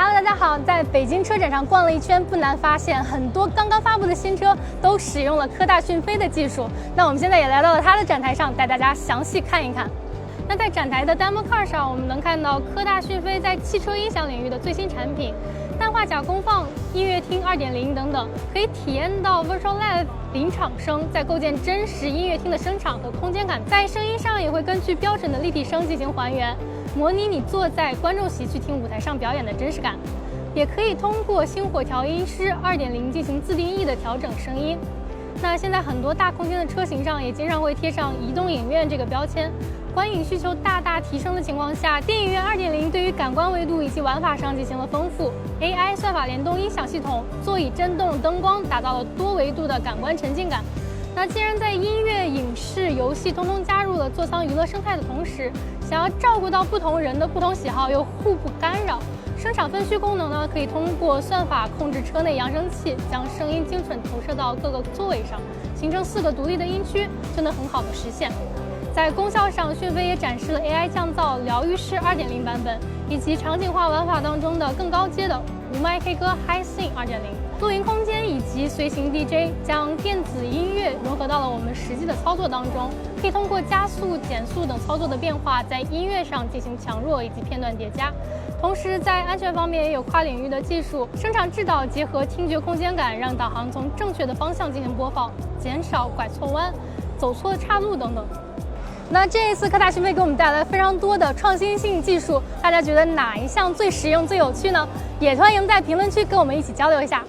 Hello， 大家好，在北京车展上逛了一圈，不难发现很多刚刚发布的新车都使用了科大讯飞的技术。那我们现在也来到了它的展台上，带大家详细看一看。那在展台的 Demo Car 上，我们能看到科大讯飞在汽车音响领域的最新产品，氮化钾功放、音乐厅 2.0 等等，可以体验到 Virtual Live 临场声在构建真实音乐厅的声场和空间感。在声音上也会根据标准的立体声进行还原，模拟你坐在观众席去听舞台上表演的真实感。也可以通过星火调音师 2.0 进行自定义的调整声音。那现在很多大空间的车型上也经常会贴上移动影院这个标签。观影需求大大提升的情况下，电影院 2.0 对于感官维度以及玩法上进行了丰富。AI 算法联动音响系统，座椅震动、灯光，打造了多维度的感官沉浸感。那既然在音乐、影视、游戏通通加入了座舱娱乐生态的同时，想要照顾到不同人的不同喜好又互不干扰，声场分区功能呢，可以通过算法控制车内扬声器，将声音精准投射到各个座位上，形成4个独立的音区，就能很好的实现。在功效上，讯飞也展示了 AI 降噪疗愈室 2.0 版本，以及场景化玩法当中的更高阶的无麦 K 歌 HiSync 2.0。露营空间以及随行 DJ 将电子音乐融合到了我们实际的操作当中，可以通过加速、减速等操作的变化，在音乐上进行强弱以及片段叠加。同时，在安全方面也有跨领域的技术，声场制导结合听觉空间感，让导航从正确的方向进行播放，减少拐错弯、走错岔路等等。那这一次科大讯飞给我们带来非常多的创新性技术，大家觉得哪一项最实用、最有趣呢？也欢迎在评论区跟我们一起交流一下。